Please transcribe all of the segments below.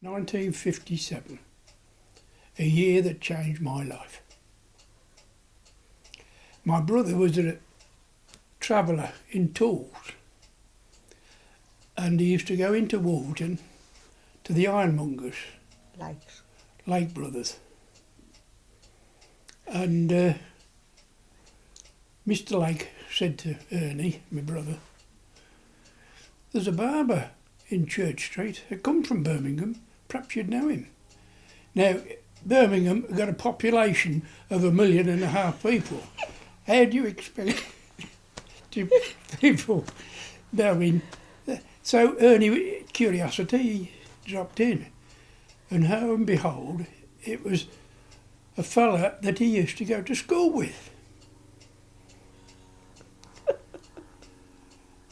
1957, a year that changed my life. My brother was a traveller in tools, and he used to go into Wolverton to the ironmongers, Lake Brothers. And Mr. Lake said to Ernie, my brother, "There's a barber in Church Street. He come from Birmingham. Perhaps you'd know him." Now, Birmingham got a population of 1.5 million people. How do you expect people knowing? So Ernie, curiosity, he dropped in, and lo and behold, it was a fella that he used to go to school with.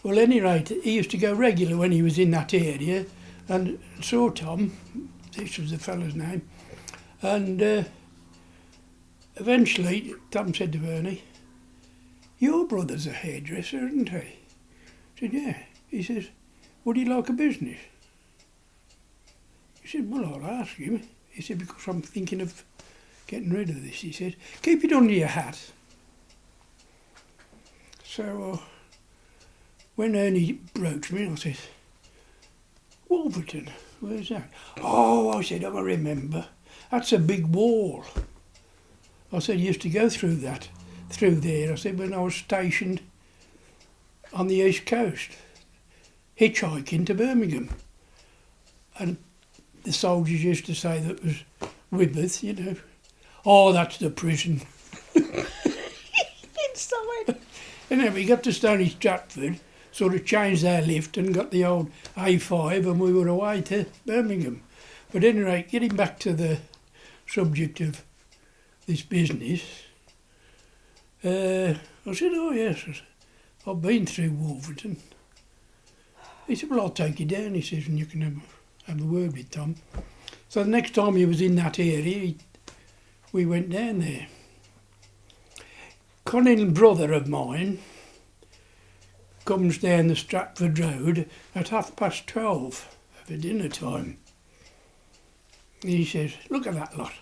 Well, at any rate, he used to go regular when he was in that area, and saw Tom, this was the fella's name, and eventually Tom said to Ernie, "Your brother's a hairdresser, isn't he?" I said, "Yeah." He says, "Would he like a business?" He said, "Well, I'll ask him." He said, "Because I'm thinking of getting rid of this." He said, "Keep it under your hat." So when Ernie broached me, I said, "Wolverton, where's that?" "Oh," I said, "I remember. That's a big wall." I said, "I used to go through there." I said, "When I was stationed on the East Coast, hitchhiking to Birmingham. And the soldiers used to say that was Wibberth, you know. Oh, that's the prison." Inside. Anyway, we got to Stony Stratford, sort of changed our lift and got the old A5, and we were away to Birmingham. But anyway, getting back to the subject of this business, I said, "Oh yes, I've been through Wolverton." He said, "Well, I'll take you down," he says, "and you can have a word with Tom." So the next time he was in that area, we went down there. Cunning brother of mine comes down the Stratford Road at 12:30 for dinner time. He says, "Look at that lot."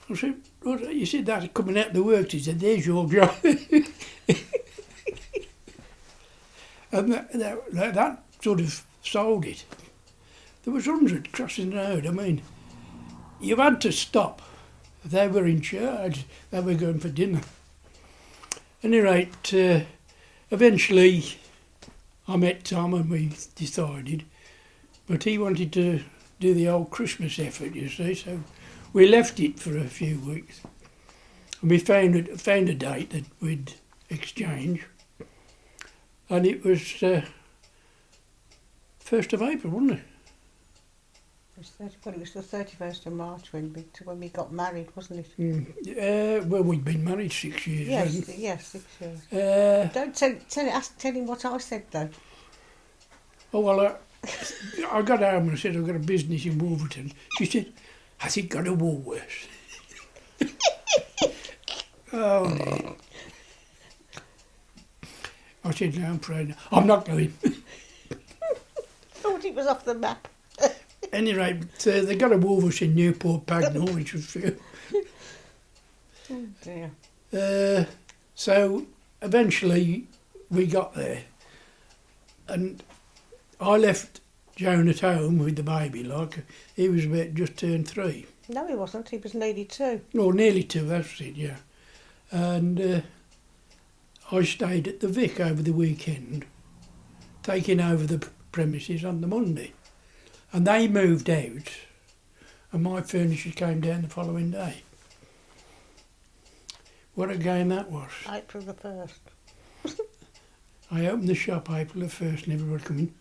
I said, "What? You said that coming out of the works." He said, "There's your job." And that sort of sold it. There was 100 crossing the road. I mean, you had to stop. They were in charge. They were going for dinner. At any rate, eventually I met Tom and we decided, but he wanted to do the old Christmas effort, you see, so we left it for a few weeks. And we found a date that we'd exchange, and it was 1st of April, wasn't it? It was the 31st of March when we got married, wasn't it? Well, we'd been married 6 years. Yes, 6 years. Don't tell him what I said though. Oh well, I got home and I said, "I've got a business in Wolverton." She said, "Has it got a Woolworths?" Oh dear. I said, "No, I'm afraid I'm not going." Thought it was off the map. Any rate, they got a Wolverton in Newport Pagnell, which was few. Oh dear. So eventually we got there, and I left Joan at home with the baby. Like, he was about just turned 3. No, he wasn't. He was nearly 2. Oh, nearly 2. That's it. Yeah, and I stayed at the Vic over the weekend, taking over the premises on the Monday. And they moved out, and my furniture came down the following day. What a game that was. April the 1st. I opened the shop April the 1st and everybody come in.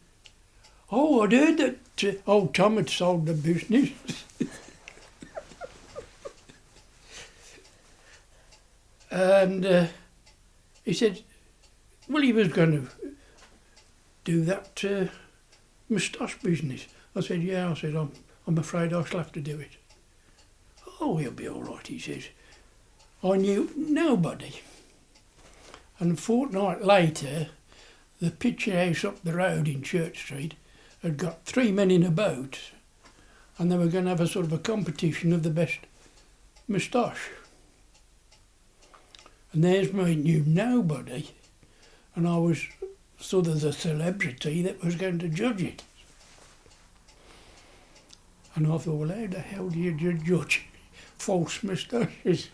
"Oh, I'd heard that old Tom had sold the business." And he said, well, he was going to do that moustache business. I said, "Yeah." I said, I'm afraid I shall have to do it." "Oh, he'll be all right," he says. I knew nobody. And a fortnight later, the picture house up the road in Church Street had got 3 men in a boat, and they were going to have a sort of a competition of the best moustache. And there's me, knew nobody, and I was sort of the celebrity that was going to judge it. And I thought, well, how the hell do you judge false moustaches?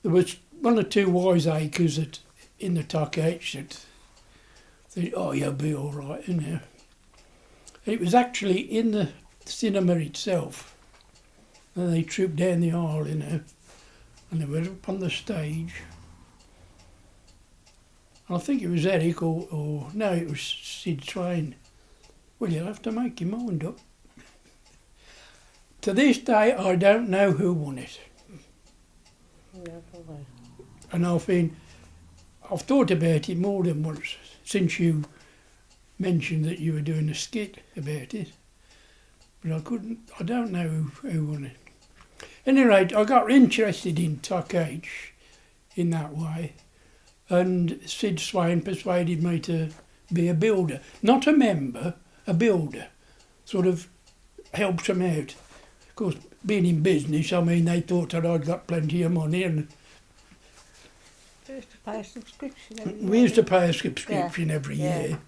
There was 1 or 2 wiseacres in the Tockage that said, oh, you'll be all right, you know. It was actually in the cinema itself. And they trooped down the aisle, you know, and they were up on the stage. I think it was Eric or no, it was Sid Swain. Well, you'll have to make your mind up. To this day, I don't know who won it. And I've thought about it more than once since you mentioned that you were doing a skit about it. But I don't know who won it. Anyway, I got interested in Tockage in that way. And Sid Swain persuaded me to be a builder. Not a member, a builder. Sort of helps them out. Of course, being in business, I mean, they thought that I'd got plenty of money, and we used to pay a subscription every year. We used to pay a subscription every year.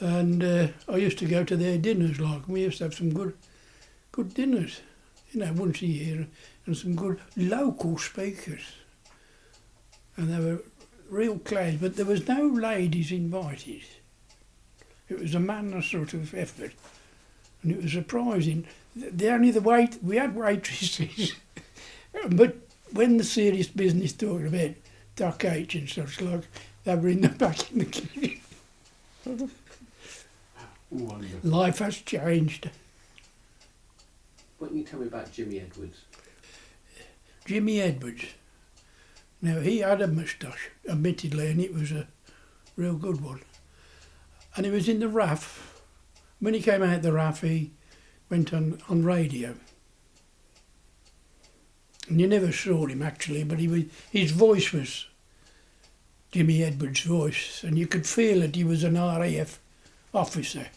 And I used to go to their dinners, like, we used to have some good dinners, you know, once a year, and some good local speakers. And they were real class, but there was no ladies invited. It was a man's sort of effort, and it was surprising. We had waitresses, but when the serious business talked about Tockage and such like, they were in the back in the kitchen. Wonderful. Life has changed. What can you tell me about Jimmy Edwards? Jimmy Edwards. Now, he had a moustache, admittedly, and it was a real good one. And he was in the RAF. When he came out the RAF, he went on radio. And you never saw him, actually, but his voice was Jimmy Edwards' voice, and you could feel that he was an RAF officer.